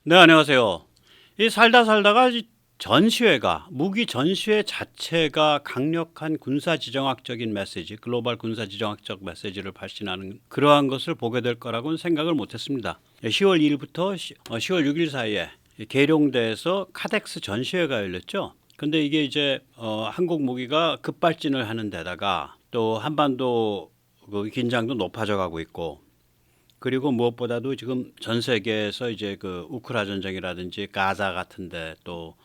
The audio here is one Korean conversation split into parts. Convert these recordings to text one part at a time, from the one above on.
네, 안녕하세요. 이 살다 살다가 이 전시회가 무기 전시회 자체가 강력한 군사 지정학적인 메시지, 글로벌 군사 지정학적 메시지를 발신하는 그러한 것을 보게 될 거라고는 생각을 못했습니다. 10월 2일부터 10월 6일 사이에 계룡대에서 카덱스 전시회가 열렸죠. 근데 이게 이제 한국 무기가 급발진을 하는 데다가 또 한반도 그 긴장도 높아져 가고 있고, 그리고 무엇보다도 지금 전 세계에서 이제 그 우크라 전쟁이라든지 가자 같은데 또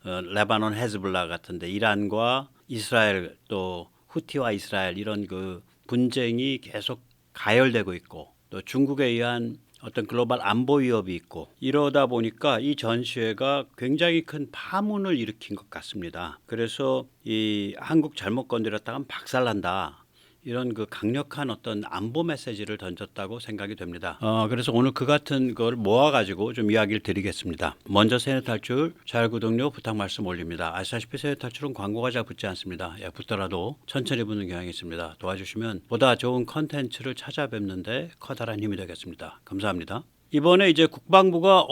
레바논 헤즈볼라 같은데 이란과 이스라엘 또 후티와 이스라엘 이런 그 분쟁이 계속 가열되고 있고, 또 중국에 의한 어떤 글로벌 안보 위협이 있고, 이러다 보니까 이 전시회가 굉장히 큰 파문을 일으킨 것 같습니다. 그래서 이 한국 잘못 건드렸다간 박살난다, 이런 그 강력한 어떤 안보 메시지를 던졌다고 생각이 됩니다. 그래서 오늘 그 같은 걸 모아가지고 좀 이야기를 드리겠습니다. 먼저 세뇌 탈출 잘 구독료 부탁 말씀 올립니다. 아시다시피 세뇌 탈출은 광고가 잘 붙지 않습니다. 예, 붙더라도 천천히 붙는 경향이 있습니다. 도와주시면 보다 좋은 컨텐츠를 찾아뵙는데 커다란 힘이 되겠습니다. 감사합니다. 이번에 이제 국방부가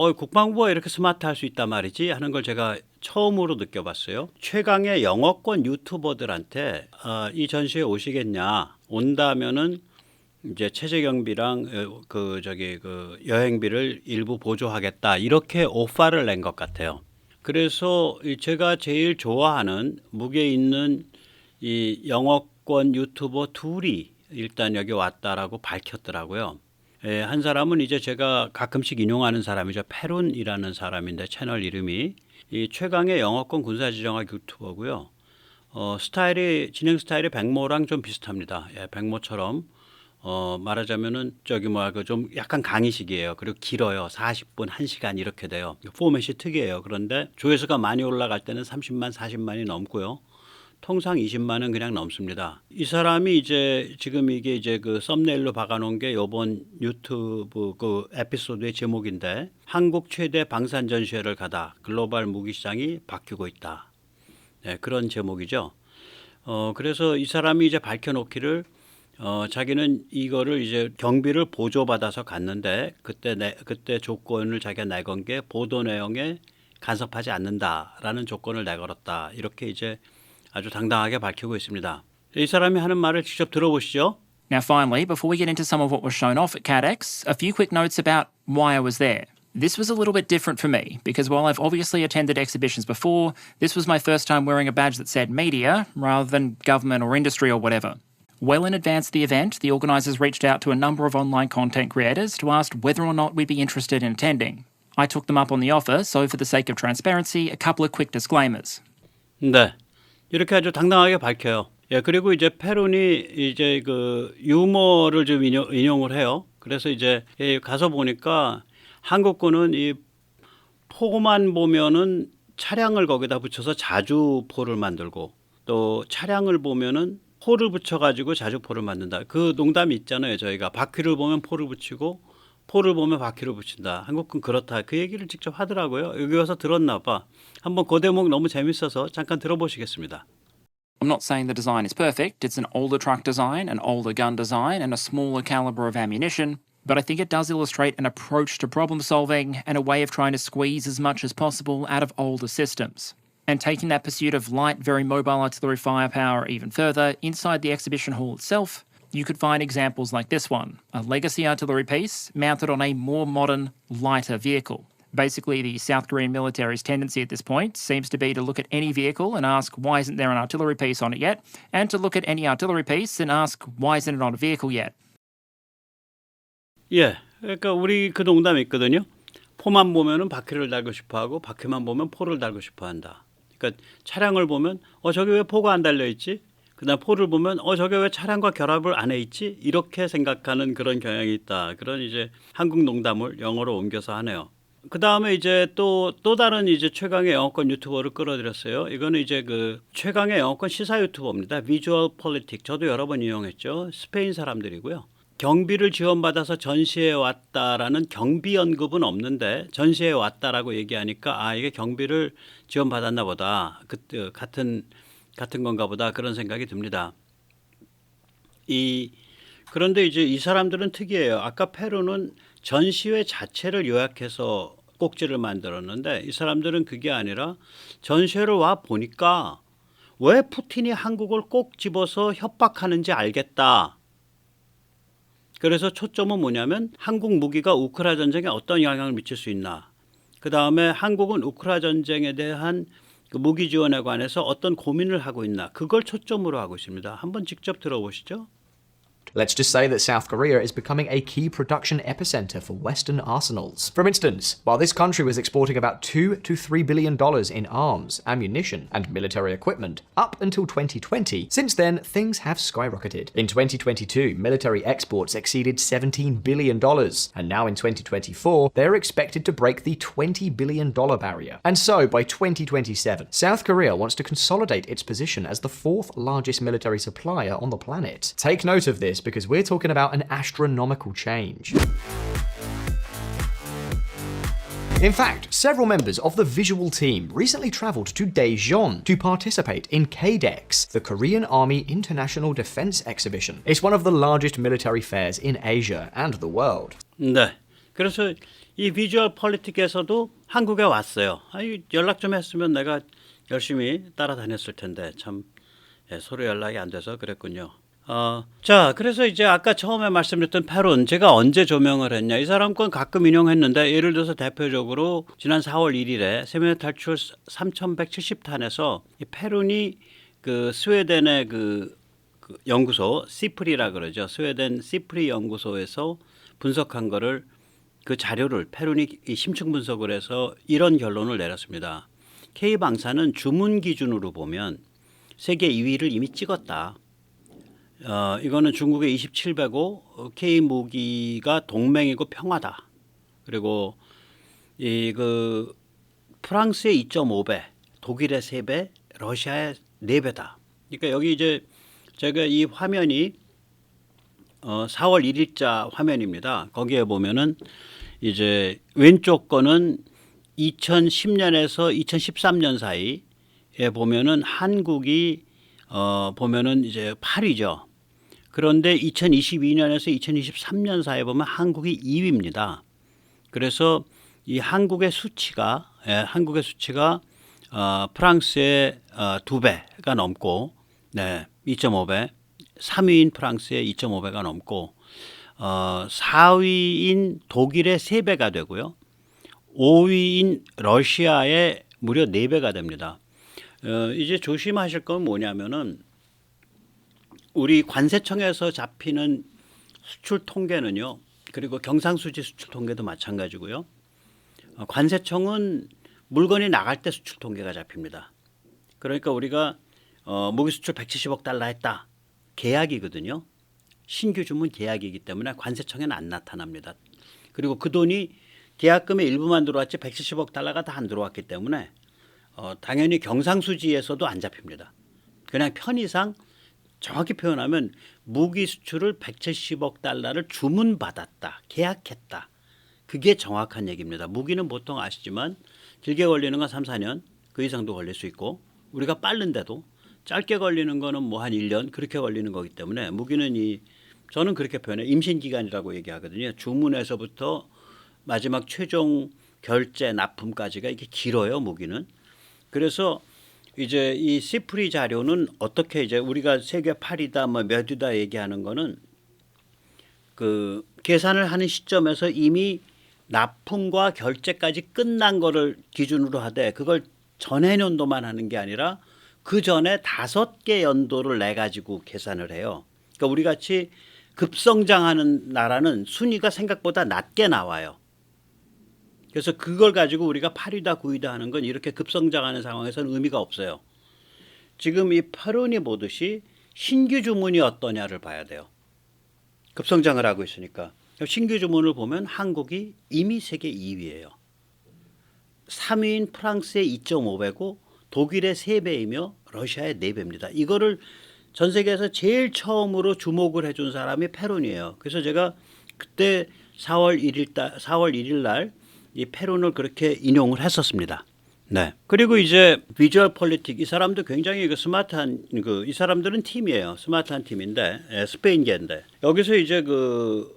이렇게 스마트할 수 있단 말이지 하는 걸 제가 처음으로 느껴봤어요. 최강의 영어권 유튜버들한테 이 전시회 오시겠냐, 온다면은 이제 체제 경비랑 그 여행비를 일부 보조하겠다, 이렇게 오퍼를 낸 것 같아요. 그래서 제가 제일 좋아하는 무게 있는 이 영어권 유튜버 둘이 일단 여기 왔다라고 밝혔더라고요. 예, 한 사람은 이제 제가 가끔씩 인용하는 사람이죠. 페룬이라는 사람인데 채널 이름이 이 최강의 영어권 군사지정학 유튜버고요. 진행 스타일이 백모랑 좀 비슷합니다. 예, 백모처럼 말하자면은 좀 약간 강의식이에요. 그리고 길어요. 40분, 1시간 이렇게 돼요. 포맷이 특이해요. 그런데 조회수가 많이 올라갈 때는 30만, 40만이 넘고요. 통상 20만은 그냥 넘습니다. 이 사람이 이제 지금 이게 이제 그 썸네일로 박아놓은 게 이번 유튜브 그 에피소드의 제목인데, 한국 최대 방산 전시회를 가다 글로벌 무기 시장이 바뀌고 있다. 네, 그런 제목이죠. 그래서 이 사람이 이제 밝혀놓기를 자기는 이거를 이제 경비를 보조받아서 갔는데 그때 조건을 자기가 내건 게 보도 내용에 간섭하지 않는다라는 조건을 내걸었다, 이렇게 이제 아주 당당하게 밝히고 있습니다. 이 사람이 하는 말을 직접 들어보시죠. Now, finally, before we get into some of what was shown off at CADEX, a few quick notes about why I was there. This was a little bit different for me, because while I've obviously attended exhibitions before, this was my first time wearing a badge that said media, rather than government or industry or whatever. Well in advance of the event, the organisers reached out to a number of online content creators to ask whether or not we'd be interested in attending. I took them up on the offer, so for the sake of transparency, a couple of quick disclaimers. 네, 이렇게 아주 당당하게 밝혀요. 예, 그리고 이제 페룬이 이제 그 유머를 좀 인용을 해요. 그래서 이제 가서 보니까 한국군은 이 포만 보면은 차량을 거기다 붙여서 자주포를 만들고, 또 차량을 보면은 포를 붙여가지고 자주포를 만든다. 그 농담이 있잖아요. 저희가 바퀴를 보면 포를 붙이고 포를 보면 바퀴를 붙인다. 한국군 그렇다. 그 얘기를 직접 하더라고요. 여기 와서 들었나 봐. 한번 그 대목 너무 재밌어서 잠깐 들어보시겠습니다. I'm not saying the design is perfect. It's an older truck design, an older gun design, and a smaller caliber of ammunition. But I think it does illustrate an approach to problem solving and a way of trying to squeeze as much as possible out of older systems. And taking that pursuit of light, very mobile artillery firepower even further, inside the exhibition hall itself, you could find examples like this one, a legacy artillery piece mounted on a more modern, lighter vehicle. Basically, the South Korean military's tendency at this point seems to be to look at any vehicle and ask, why isn't there an artillery piece on it yet? And to look at any artillery piece and ask, why isn't it on a vehicle yet? 예, 그러니까 우리 그 농담이 있거든요. 포만 보면은 바퀴를 달고 싶어하고 바퀴만 보면 포를 달고 싶어한다. 그러니까 차량을 보면 저게 왜 포가 안 달려 있지? 그다음 포를 보면 저게 왜 차량과 결합을 안 해 있지? 이렇게 생각하는 그런 경향이 있다. 그런 이제 한국 농담을 영어로 옮겨서 하네요. 그 다음에 이제 또 다른 이제 최강의 영어권 유튜버를 끌어들였어요. 이거는 이제 그 최강의 영어권 시사 유튜버입니다. 비주얼 폴리틱. 저도 여러 번 이용했죠. 스페인 사람들이고요. 경비를 지원받아서 전시에 왔다라는 경비 언급은 없는데 전시에 왔다라고 얘기하니까 이게 경비를 지원받았나 보다. 같은 건가 보다, 그런 생각이 듭니다. 그런데 이제 이 사람들은 특이해요. 아까 페루는 전시회 자체를 요약해서 꼭지를 만들었는데 이 사람들은 그게 아니라 전시회를 와 보니까 왜 푸틴이 한국을 꼭 집어서 협박하는지 알겠다. 그래서 초점은 뭐냐면 한국 무기가 우크라이나 전쟁에 어떤 영향을 미칠 수 있나. 그다음에 한국은 우크라이나 전쟁에 대한 그 무기 지원에 관해서 어떤 고민을 하고 있나. 그걸 초점으로 하고 있습니다. 한번 직접 들어보시죠. Let's just say that South Korea is becoming a key production epicenter for Western arsenals. For instance, while this country was exporting about $2 to $3 billion in arms, ammunition, and military equipment up until 2020, since then things have skyrocketed. In 2022, military exports exceeded $17 billion, and now in 2024, they're expected to break the $20 billion barrier. And so, by 2027, South Korea wants to consolidate its position as the fourth largest military supplier on the planet. Take note of this because we're talking about an astronomical change. In fact, several members of the visual team recently traveled to Daejeon to participate in KDEX, the Korean Army International Defense Exhibition. It's one of the largest military fairs in Asia and the world. 네. 그래서 이 비주얼 폴리틱에서도 한국에 왔어요. 연락 좀 했으면 내가 열심히 따라다녔을 텐데 참 서로 연락이 안 돼서 그랬군요. 자, 그래서 이제 아까 처음에 말씀드렸던 페론 제가 언제 조명을 했냐. 이 사람 건 가끔 인용했는데 예를 들어서 대표적으로 지난 4월 1일에 세면의 탈출 3170탄에서 이 페론이 그 스웨덴의 그 연구소 시프리라 그러죠. 스웨덴 시프리 연구소에서 분석한 거를 그 자료를 페론이 심층 분석을 해서 이런 결론을 내렸습니다. K방사는 주문 기준으로 보면 세계 2위를 이미 찍었다. 이거는 중국의 27배고 K 무기가 동맹이고 평화다. 그리고 그 프랑스의 2.5배, 독일의 3배, 러시아의 4배다. 그러니까 여기 이제 제가 이 화면이 4월 1일자 화면입니다. 거기에 보면은 이제 왼쪽 거는 2010년에서 2013년 사이에 보면은 한국이 보면은 이제 8위죠. 그런데 2022년에서 2023년 사이에 보면 한국이 2위입니다. 그래서 이 한국의 수치가 프랑스의 2배가 넘고, 네, 2.5배, 3위인 프랑스의 2.5배가 넘고, 4위인 독일의 3배가 되고요. 5위인 러시아의 무려 4배가 됩니다. 이제 조심하실 건 뭐냐면은 우리 관세청에서 잡히는 수출 통계는요. 그리고 경상수지 수출 통계도 마찬가지고요. 관세청은 물건이 나갈 때 수출 통계가 잡힙니다. 그러니까 우리가 무기 수출 170억 달러 했다. 계약이거든요. 신규 주문 계약이기 때문에 관세청에는 안 나타납니다. 그리고 그 돈이 계약금의 일부만 들어왔지 170억 달러가 다 안 들어왔기 때문에 당연히 경상수지에서도 안 잡힙니다. 그냥 편의상 정확히 표현하면 무기 수출을 170억 달러를 주문받았다. 계약했다. 그게 정확한 얘기입니다. 무기는 보통 아시지만 길게 걸리는 건 3, 4년 그 이상도 걸릴 수 있고 우리가 빠른데도 짧게 걸리는 거는 뭐 한 1년 그렇게 걸리는 거기 때문에 무기는 저는 그렇게 표현해요. 임신기간이라고 얘기하거든요. 주문에서부터 마지막 최종 결제 납품까지가 이게 길어요. 무기는. 그래서 이제 이 시프리 자료는 어떻게 이제 우리가 세계 8위다 뭐 몇위다 얘기하는 거는 그 계산을 하는 시점에서 이미 납품과 결제까지 끝난 거를 기준으로 하되 그걸 전해 연도만 하는 게 아니라 그 전에 5개 연도를 내 가지고 계산을 해요. 그러니까 우리 같이 급성장하는 나라는 순위가 생각보다 낮게 나와요. 그래서 그걸 가지고 우리가 8위다 9위다 하는 건 이렇게 급성장하는 상황에서는 의미가 없어요. 지금 이 페론이 보듯이 신규 주문이 어떠냐를 봐야 돼요. 급성장을 하고 있으니까. 신규 주문을 보면 한국이 이미 세계 2위예요. 3위인 프랑스의 2.5배고 독일의 3배이며 러시아의 4배입니다. 이거를 전 세계에서 제일 처음으로 주목을 해준 사람이 페론이에요. 그래서 제가 그때 4월 1일 날 이 페론을 그렇게 인용을 했었습니다. 네. 그리고 이제 비주얼 폴리틱 이 사람도 굉장히 스마트한 이 사람들은 팀이에요. 스마트한 팀인데 스페인계인데 여기서 이제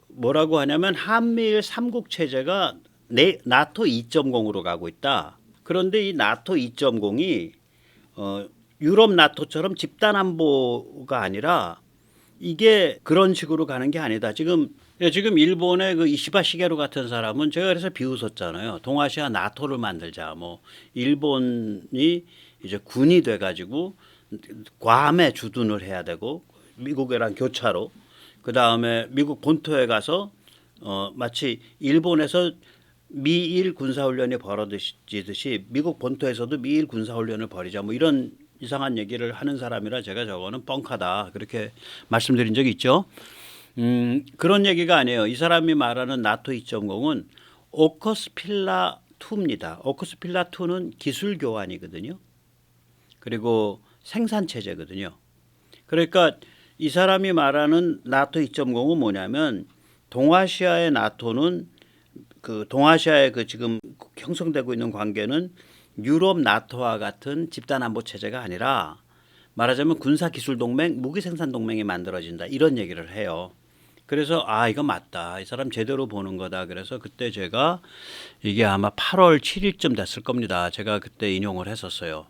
뭐라고 하냐면 한미일 삼국 체제가 나토 2.0으로 가고 있다. 그런데 이 나토 2.0이 유럽 나토처럼 집단 안보가 아니라 이게 그런 식으로 가는 게 아니다. 지금 일본의 그 이시바 시게루 같은 사람은 제가 그래서 비웃었잖아요. 동아시아 나토를 만들자. 뭐 일본이 이제 군이 돼가지고 괌에 주둔을 해야 되고 미국이랑 교차로 그 다음에 미국 본토에 가서 마치 일본에서 미일 군사훈련이 벌어지듯이 미국 본토에서도 미일 군사훈련을 벌이자 뭐 이런 이상한 얘기를 하는 사람이라 제가 저거는 뻥카다 그렇게 말씀드린 적이 있죠. 그런 얘기가 아니에요. 이 사람이 말하는 나토 2.0은 오커스필라 2입니다. 오커스필라 2는 기술 교환이거든요. 그리고 생산 체제거든요. 그러니까 이 사람이 말하는 나토 2.0은 뭐냐면 동아시아의 나토는 그 동아시아의 그 지금 형성되고 있는 관계는 유럽 나토와 같은 집단 안보 체제가 아니라 말하자면 군사 기술 동맹, 무기 생산 동맹이 만들어진다 이런 얘기를 해요. 그래서 이거 맞다. 이 사람 제대로 보는 거다. 그래서 그때 제가 이게 아마 8월 7일쯤 됐을 겁니다. 제가 그때 인용을 했었어요.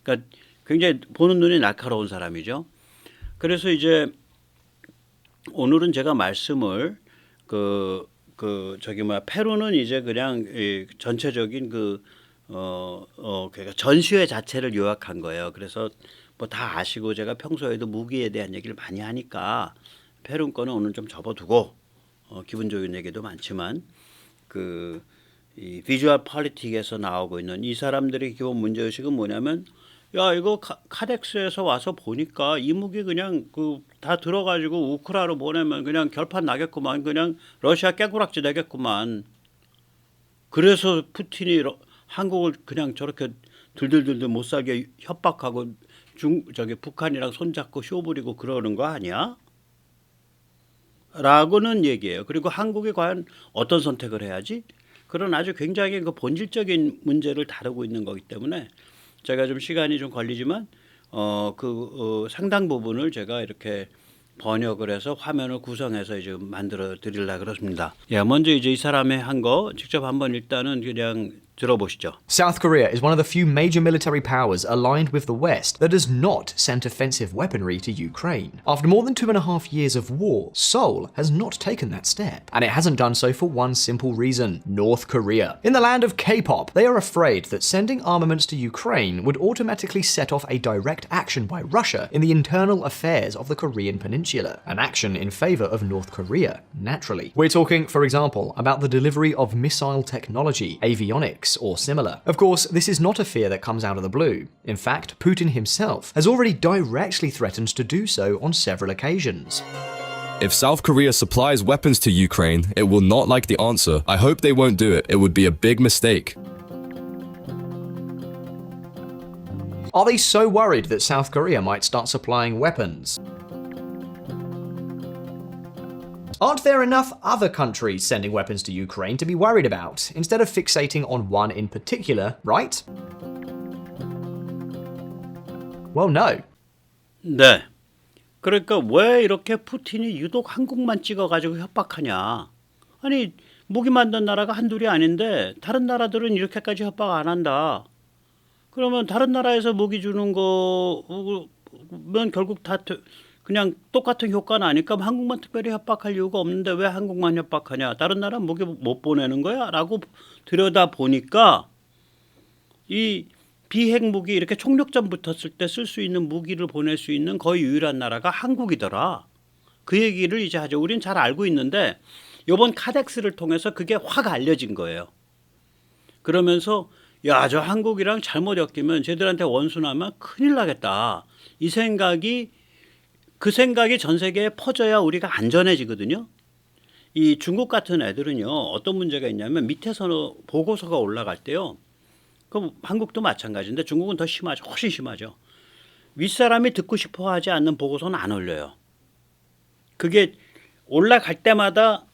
그러니까 굉장히 보는 눈이 날카로운 사람이죠. 그래서 이제 오늘은 제가 말씀을 페루는 이제 그냥 전체적인 그러니까 전시회 자체를 요약한 거예요. 그래서 뭐 다 아시고 제가 평소에도 무기에 대한 얘기를 많이 하니까 페루 거는 오늘 좀 접어두고 기본적인 얘기도 많지만 이 비주얼 폴리틱에서 나오고 있는 이 사람들의 기본 문제의식은 뭐냐면 야 이거 카덱스에서 와서 보니까 이 무기 그냥 다 들어가지고 우크라로 보내면 그냥 결판 나겠구만. 그냥 러시아 깨구락지 되겠구만. 그래서 푸틴이 한국을 그냥 저렇게 들들들들 못 살게 협박하고 북한이랑 손잡고 쇼부리고 그러는 거 아니야? 라고는 얘기해요. 그리고 한국이 과연 어떤 선택을 해야지? 그런 아주 굉장히 그 본질적인 문제를 다루고 있는 거기 때문에 제가 좀 시간이 좀 걸리지만 상당 부분을 제가 이렇게 번역을 해서 화면을 구성해서 이제 만들어 드리려고 그렇습니다. 먼저 이제 이 사람이 한 거 직접 한번 일단은 그냥 들어보시죠. South Korea is one of the few major military powers aligned with the West that has not sent offensive weaponry to Ukraine. After more than 2.5 years of war, Seoul has not taken that step. And it hasn't done so for one simple reason: North Korea. In the land of K-pop, they are afraid that sending armaments to Ukraine would automatically set off a direct action by Russia in the internal affairs of the Korean peninsula. An action in favor of North Korea, naturally. We're talking, for example, about the delivery of missile technology, avionics, or similar. Of course, this is not a fear that comes out of the blue. In fact, Putin himself has already directly threatened to do so on several occasions. If South Korea supplies weapons to Ukraine, it will not like the answer. I hope they won't do it. It would be a big mistake. Are they so worried that South Korea might start supplying weapons? Aren't there enough other countries sending weapons to Ukraine to be worried about, instead of fixating on one in particular, right? Well, no. 네. 그러니까 왜 이렇게 푸틴이 유독 한국만 찍어가지고 협박하냐. 아니 무기 만든 나라가 한둘이 아닌데 다른 나라들은 이렇게까지 협박 안 한다. 그러면 다른 나라에서 무기 주는 거면 결국 다 그냥 똑같은 효과 나니까 한국만 특별히 협박할 이유가 없는데 왜 한국만 협박하냐. 다른 나라 무기 못 보내는 거야? 라고 들여다보니까 이 비핵 무기 이렇게 총력전 붙었을 때 쓸 수 있는 무기를 보낼 수 있는 거의 유일한 나라가 한국이더라. 그 얘기를 이제 하죠. 우린 잘 알고 있는데 이번 카덱스를 통해서 그게 확 알려진 거예요. 그러면서 야, 저 한국이랑 잘못 엮이면 쟤들한테 원수나면 큰일 나겠다. 그 생각이 전 세계에 퍼져야 우리가 안전해지거든요. 이 중국 같은 애들은요. 어떤 문제가 있냐면 밑에서 보고서가 올라갈 때요. 그럼 한국도 마찬가지인데 중국은 더 심하죠. 훨씬 심하죠. 윗사람이 듣고 싶어 하지 않는 보고서는 안 올려요. 그게 올라갈 때마다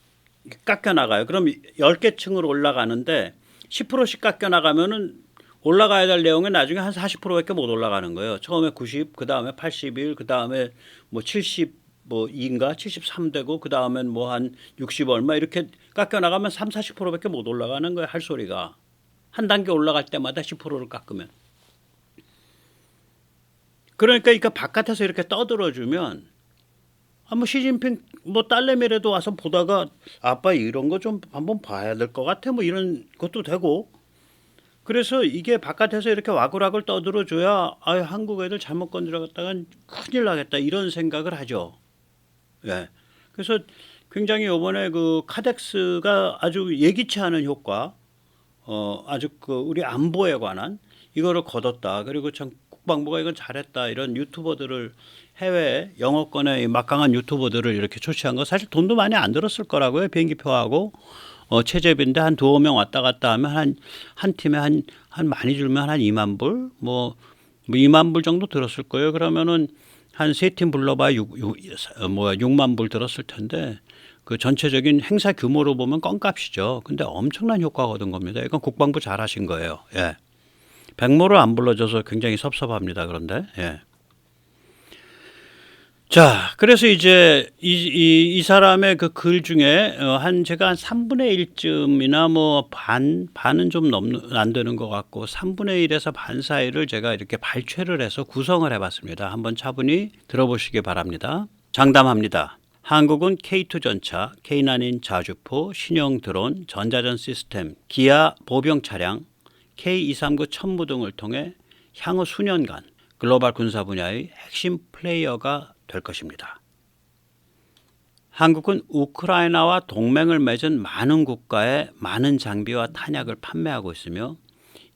깎여나가요. 그럼 10개 층으로 올라가는데 10%씩 깎여나가면은 올라가야 될 내용은 나중에 한 40%밖에 못 올라가는 거예요. 처음에 90, 그 다음에 81, 그 다음에 뭐 70 뭐 2인가 73되고 그 다음엔 뭐 한 60 얼마 이렇게 깎여 나가면 30-40%밖에 못 올라가는 거예요. 할 소리가 한 단계 올라갈 때마다 10%를 깎으면. 그러니까 바깥에서 이렇게 떠들어주면 뭐 시진핑 뭐 딸내미라도 와서 보다가 아빠 이런 거 좀 한번 봐야 될 것 같아 뭐 이런 것도 되고. 그래서 이게 바깥에서 이렇게 와글와글 떠들어줘야 한국 애들 잘못 건드렸다가 큰일 나겠다 이런 생각을 하죠. 예. 그래서 굉장히 이번에 그 카덱스가 아주 예기치 않은 효과, 아주 그 우리 안보에 관한 이거를 거뒀다. 그리고 참 국방부가 이건 잘했다. 이런 유튜버들을 해외 영어권의 막강한 유튜버들을 이렇게 초치한 거 사실 돈도 많이 안 들었을 거라고요. 비행기표하고 체제비인데 한 2-5명 왔다 갔다 하면 한 팀에 한 많이 줄면 한 2만 불 뭐 2만 불 정도 들었을 거예요. 그러면은 한 3팀 불러봐 6만 불 들었을 텐데 그 전체적인 행사 규모로 보면 껌값이죠. 근데 엄청난 효과가 얻은 겁니다. 이건 국방부 잘하신 거예요. 예. 백모를 안 불러줘서 굉장히 섭섭합니다. 그런데 예. 자, 그래서 이제 이 사람의 그 글 중에 제가 한 3분의 1쯤이나 뭐 반은 좀 안 되는 것 같고 3분의 1에서 반 사이를 제가 이렇게 발췌를 해서 구성을 해봤습니다. 한번 차분히 들어보시기 바랍니다. 장담합니다. 한국은 K2 전차, K9인 자주포, 신형 드론, 전자전 시스템, 기아 보병 차량, K239 천무 등을 통해 향후 수년간 글로벌 군사 분야의 핵심 플레이어가 될 것입니다. 한국은 우크라이나와 동맹을 맺은 많은 국가에 많은 장비와 탄약을 판매하고 있으며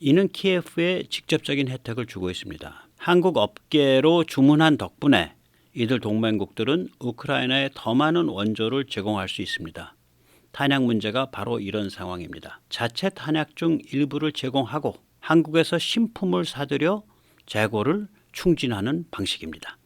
이는 키예프에 직접적인 혜택을 주고 있습니다. 한국 업계로 주문한 덕분에 이들 동맹국들은 우크라이나에 더 많은 원조를 제공할 수 있습니다. 탄약 문제가 바로 이런 상황입니다. 자체 탄약 중 일부를 제공하고 한국에서 신품을 사들여 재고를 충진하는 방식입니다.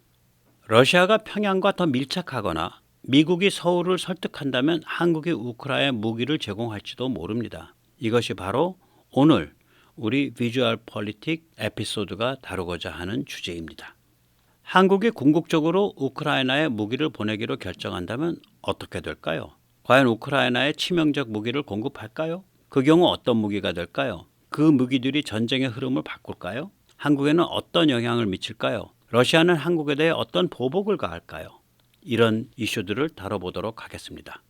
러시아가 평양과 더 밀착하거나 미국이 서울을 설득한다면 한국이 우크라이나에 무기를 제공할지도 모릅니다. 이것이 바로 오늘 우리 비주얼 폴리틱 에피소드가 다루고자 하는 주제입니다. 한국이 궁극적으로 우크라이나에 무기를 보내기로 결정한다면 어떻게 될까요? 과연 우크라이나에 치명적 무기를 공급할까요? 그 경우 어떤 무기가 될까요? 그 무기들이 전쟁의 흐름을 바꿀까요? 한국에는 어떤 영향을 미칠까요? 러시아는 한국에 대해 어떤 보복을 가할까요? 이런 이슈들을 다뤄보도록 하겠습니다.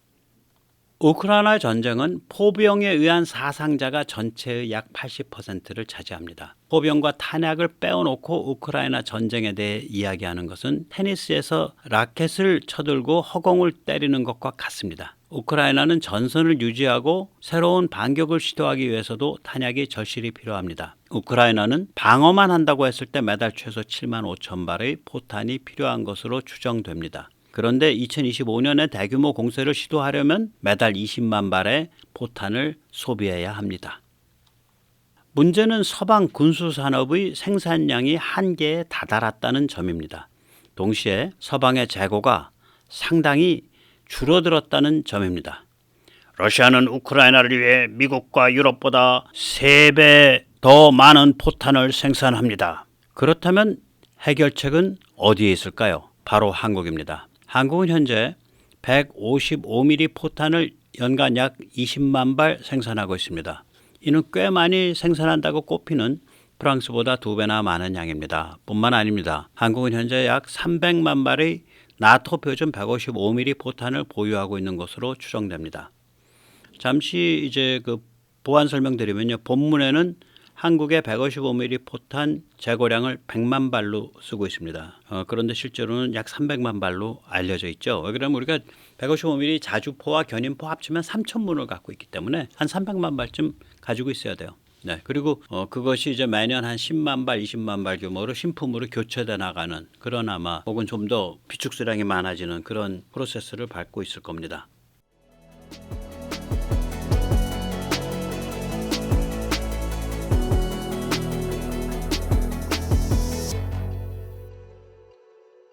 우크라이나 전쟁은 포병에 의한 사상자가 전체의 약 80%를 차지합니다. 포병과 탄약을 빼어놓고 우크라이나 전쟁에 대해 이야기하는 것은 테니스에서 라켓을 쳐들고 허공을 때리는 것과 같습니다. 우크라이나는 전선을 유지하고 새로운 반격을 시도하기 위해서도 탄약이 절실히 필요합니다. 우크라이나는 방어만 한다고 했을 때 매달 최소 7만 5천 발의 포탄이 필요한 것으로 추정됩니다. 그런데 2025년에 대규모 공세를 시도하려면 매달 20만 발의 포탄을 소비해야 합니다. 문제는 서방 군수산업의 생산량이 한계에 다다랐다는 점입니다. 동시에 서방의 재고가 상당히 줄어들었다는 점입니다. 러시아는 우크라이나를 위해 미국과 유럽보다 3배 더 많은 포탄을 생산합니다. 그렇다면 해결책은 어디에 있을까요? 바로 한국입니다. 한국은 현재 155mm 포탄을 연간 약 20만 발 생산하고 있습니다. 이는 꽤 많이 생산한다고 꼽히는 프랑스보다 2배나 많은 양입니다. 뿐만 아닙니다. 한국은 현재 약 300만 발의 나토 표준 155mm 포탄을 보유하고 있는 것으로 추정됩니다. 잠시 이제 그 보완 설명드리면요. 본문에는 한국의 155mm 포탄 재고량을 100만 발로 쓰고 있습니다. 그런데 실제로는 약 300만 발로 알려져 있죠. 왜 그러면 우리가 155mm 자주포와 견인포 합치면 3,000문을 갖고 있기 때문에 한 300만 발쯤 가지고 있어야 돼요. 네, 그리고 그것이 이제 매년 한 10만 발, 20만 발 규모로 신품으로 교체돼 나가는 그런 아마 혹은 좀 더 비축 수량이 많아지는 그런 프로세스를 밟고 있을 겁니다.